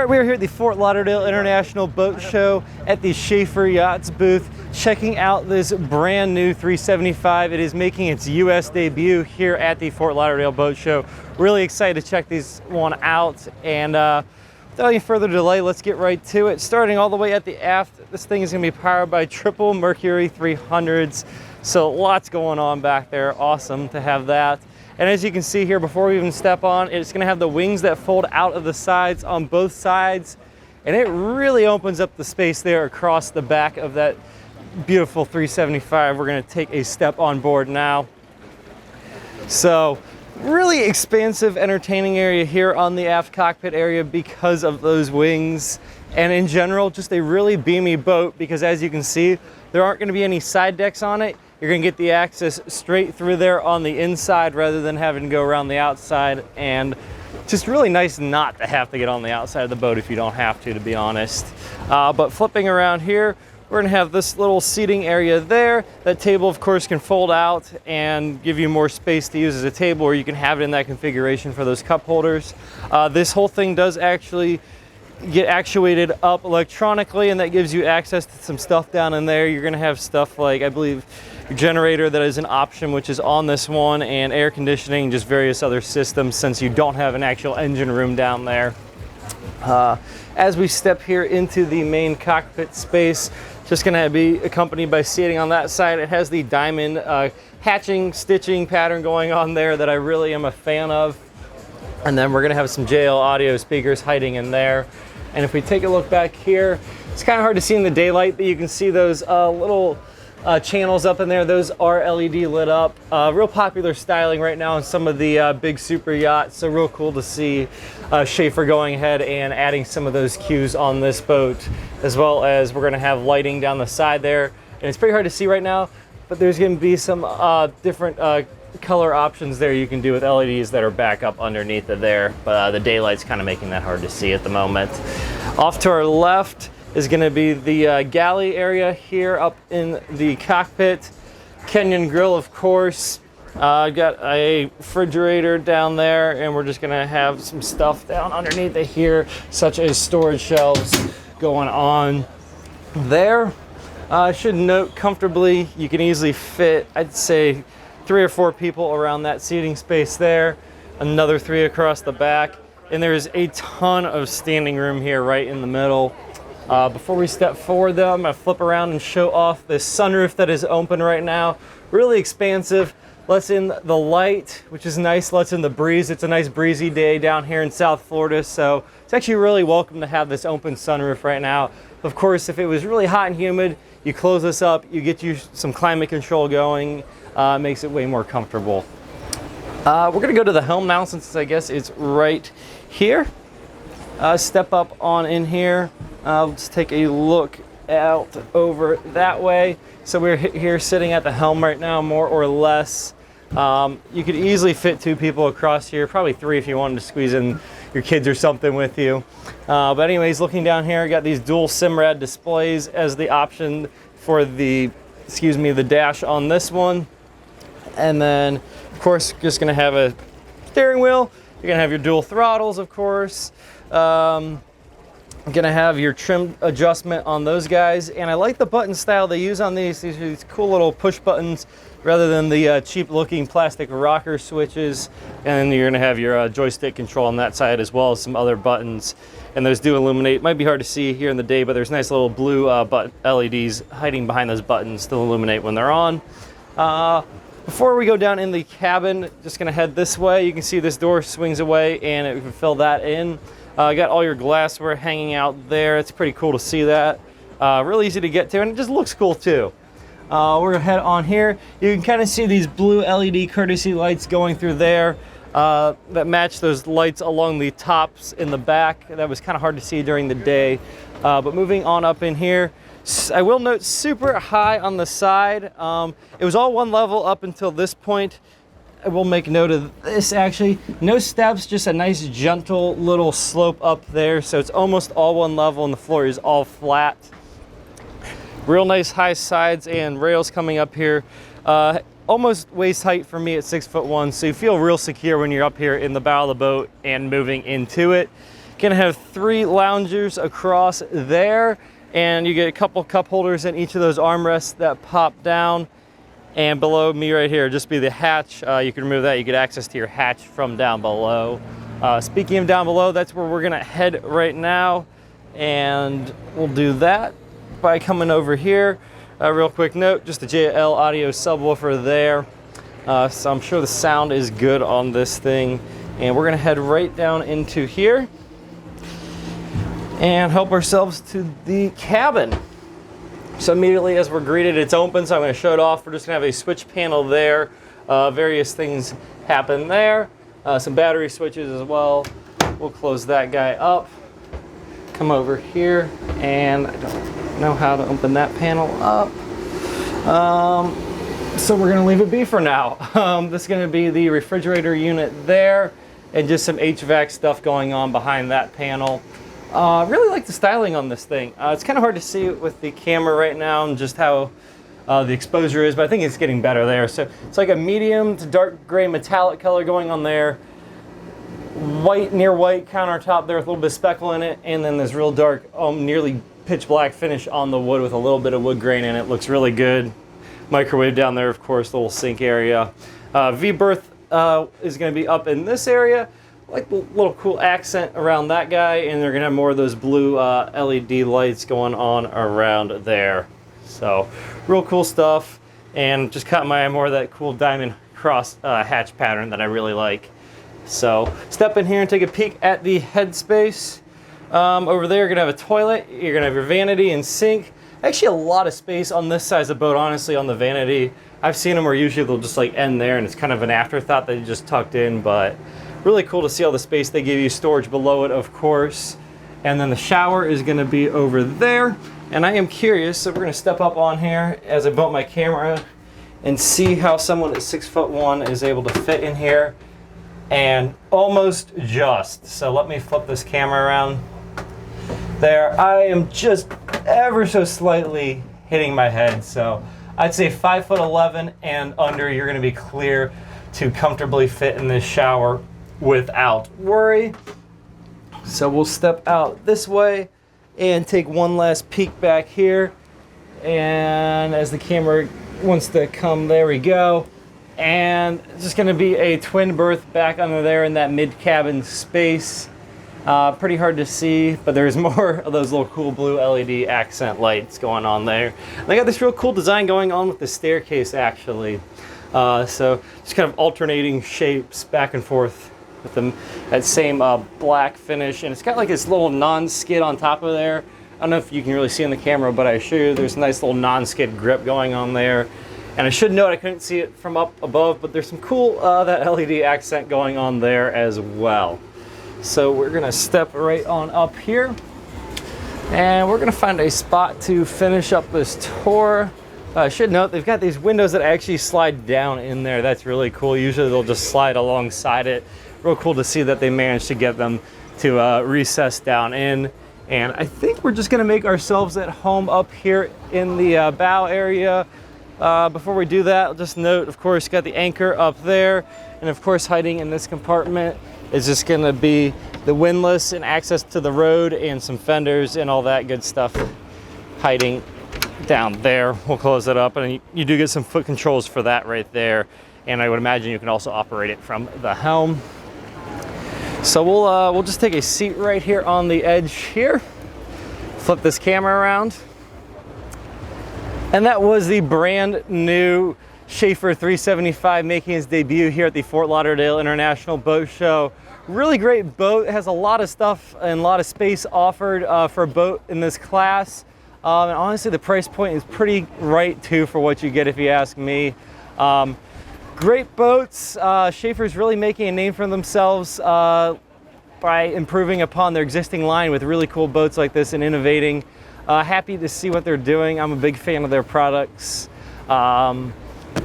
right, we're here at the Fort Lauderdale International Boat Show at the Schaefer Yachts booth, checking out this brand new 375. It is making its US debut here at the Fort Lauderdale Boat Show. Really excited to check this one out, and without any further delay, let's get right to it. Starting all the way at the aft, this thing is going to be powered by triple Mercury 300s, so lots going on back there. Awesome to have that. And as you can see here, before we even step on, it's going to have the wings that fold out of the sides on both sides, and it really opens up the space there across the back of that beautiful 375. We're going to take a step on board now. So really expansive, entertaining area here on the aft cockpit area because of those wings, and in general just a really beamy boat because, as you can see, there aren't going to be any side decks on it. You're going to get the access straight through there on the inside rather than having to go around the outside, and just really nice not to have to get on the outside of the boat if you don't have to be honest. But flipping around here, we're going to have this little seating area there. That table, of course, can fold out and give you more space to use as a table, or you can have it in that configuration for those cup holders. This whole thing does actually get actuated up electronically, and that gives you access to some stuff down in there. You're going to have stuff like, I believe, your generator that is an option, which is on this one, and air conditioning, just various other systems since you don't have an actual engine room down there. As we step here into the main cockpit space, just going to be accompanied by seating on that side. It has the diamond hatching stitching pattern going on there that I really am a fan of. And then we're going to have some JL audio speakers hiding in there. And if we take a look back here, it's kind of hard to see in the daylight, but you can see those little channels up in there. Those are LED lit up. Real popular styling right now in some of the big super yachts. So real cool to see Schaefer going ahead and adding some of those cues on this boat, as well as we're going to have lighting down the side there. And it's pretty hard to see right now, but there's going to be some different color options there you can do with LEDs that are back up underneath of there, but the daylight's kind of making that hard to see at the moment. Off to our left is going to be the galley area here up in the cockpit. Kenyon grill, of course. Got a refrigerator down there, and we're just going to have some stuff down underneath it here, such as storage shelves going on there. I should note comfortably, you can easily fit, I'd say, 3 or 4 people around that seating space there, another 3 across the back, and there's a ton of standing room here right in the middle. Before we step forward though, I'm going to flip around and show off this sunroof that is open right now. Really expansive, lets in the light, which is nice, lets in the breeze. It's a nice breezy day down here in South Florida, so it's actually really welcome to have this open sunroof right now. Of course, if it was really hot and humid, you close this up, you get you some climate control going. Makes it way more comfortable. We're going to go to the helm now, since I guess it's right here. Step up on in here. Let's take a look out over that way. So we're here sitting at the helm right now, more or less. You could easily fit 2 people across here, probably 3 if you wanted to squeeze in your kids or something with you. But anyways, looking down here, I got these dual SIMRAD displays as the option for the dash on this one. And then, of course, just going to have a steering wheel. You're going to have your dual throttles, of course. Going to have your trim adjustment on those guys. And I like the button style they use on these. These are these cool little push buttons rather than the cheap-looking plastic rocker switches. And you're going to have your joystick control on that side, as well as some other buttons. And those do illuminate. Might be hard to see here in the day, but there's nice little blue LEDs hiding behind those buttons to illuminate when they're on. Before we go down in the cabin, just going to head this way. You can see this door swings away, and it can fill that in. Got all your glassware hanging out there. It's pretty cool to see that. Really easy to get to, and it just looks cool too. We're going to head on here. You can kind of see these blue LED courtesy lights going through there that match those lights along the tops in the back. That was kind of hard to see during the day. But moving on up in here, I will note super high on the side. It was all one level up until this point. I will make note of this actually. No steps, just a nice gentle little slope up there. So it's almost all one level and the floor is all flat. Real nice high sides and rails coming up here. Almost waist height for me at 6'1", so you feel real secure when you're up here in the bow of the boat and moving into it. Gonna have 3 loungers across there, and you get a couple cup holders in each of those armrests that pop down. And below me right here, just be the hatch. You can remove that, you get access to your hatch from down below. Speaking of down below, that's where we're gonna head right now. And we'll do that by coming over here. Real quick note, just a JL audio subwoofer there. So I'm sure the sound is good on this thing. And we're gonna head right down into here and help ourselves to the cabin. So immediately as we're greeted, it's open, so I'm gonna show it off. We're just gonna have a switch panel there. Various things happen there. Some battery switches as well. We'll close that guy up. Come over here, and I don't know how to open that panel up. So we're gonna leave it be for now. This is gonna be the refrigerator unit there, and just some HVAC stuff going on behind that panel. Really like the styling on this thing. It's kind of hard to see with the camera right now and just how the exposure is, but I think it's getting better there. So it's like a medium to dark gray metallic color going on there. White, near white countertop there with a little bit of speckle in it, and then this real dark, nearly pitch black finish on the wood with a little bit of wood grain in it. Looks really good. Microwave down there, of course, little sink area. V-berth is going to be up in this area. Like the little cool accent around that guy, and they're going to have more of those blue LED lights going on around there. So real cool stuff, and just caught my eye more of that cool diamond cross hatch pattern that I really like. So step in here and take a peek at the headspace. Over there, you're gonna have a toilet. You're gonna have your vanity and sink. Actually, a lot of space on this size of boat, honestly, on the vanity. I've seen them where usually they'll just like end there, and it's kind of an afterthought that you just tucked in, but really cool to see all the space they give you. Storage below it, of course. And then the shower is gonna be over there. And I am curious, so we're gonna step up on here as I bump my camera and see how someone at 6'1" is able to fit in here. And almost just. So let me flip this camera around. There, I am just ever so slightly hitting my head. So I'd say 5'11" and under, you're gonna be clear to comfortably fit in this shower without worry. So we'll step out this way and take one last peek back here. And as the camera wants to come, there we go. And it's just going to be a twin berth back under there in that mid-cabin space. Pretty hard to see, but there's more of those little cool blue LED accent lights going on there. And they got this real cool design going on with the staircase, actually. So just kind of alternating shapes back and forth with that same black finish. And it's got like this little non-skid on top of there. I don't know if you can really see in the camera, but I assure you there's a nice little non-skid grip going on there. And I should note, I couldn't see it from up above, but there's some cool that LED accent going on there as well. So we're gonna step right on up here, and we're gonna find a spot to finish up this tour. I should note, they've got these windows that actually slide down in there. That's really cool. Usually they'll just slide alongside it. Real cool to see that they managed to get them to recess down in. And I think we're just gonna make ourselves at home up here in the bow area. Before we do that, just note, of course, got the anchor up there, and of course hiding in this compartment is just going to be the windlass and access to the road and some fenders and all that good stuff hiding down there. We'll close it up, and you do get some foot controls for that right there, and I would imagine you can also operate it from the helm. So we'll just take a seat right here on the edge here, flip this camera around. And that was the brand new Schaefer 375 making its debut here at the Fort Lauderdale International Boat Show. Really great boat. It has a lot of stuff and a lot of space offered for a boat in this class. And honestly, the price point is pretty right too for what you get, if you ask me. Great boats. Schaefer's really making a name for themselves by improving upon their existing line with really cool boats like this and innovating. Happy to see what they're doing. I'm a big fan of their products.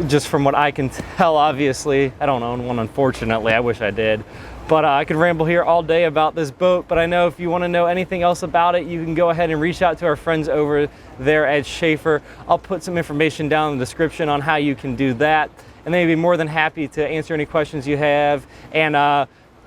Just from what I can tell, obviously. I don't own one, unfortunately. I wish I did. But I could ramble here all day about this boat. But I know if you want to know anything else about it, you can go ahead and reach out to our friends over there at Schaefer. I'll put some information down in the description on how you can do that. And they'd be more than happy to answer any questions you have. And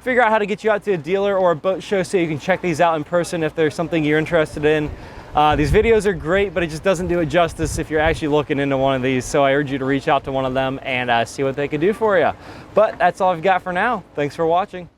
figure out how to get you out to a dealer or a boat show so you can check these out in person if there's something you're interested in. These videos are great, but it just doesn't do it justice if you're actually looking into one of these. So I urge you to reach out to one of them and see what they can do for you. But that's all I've got for now. Thanks for watching.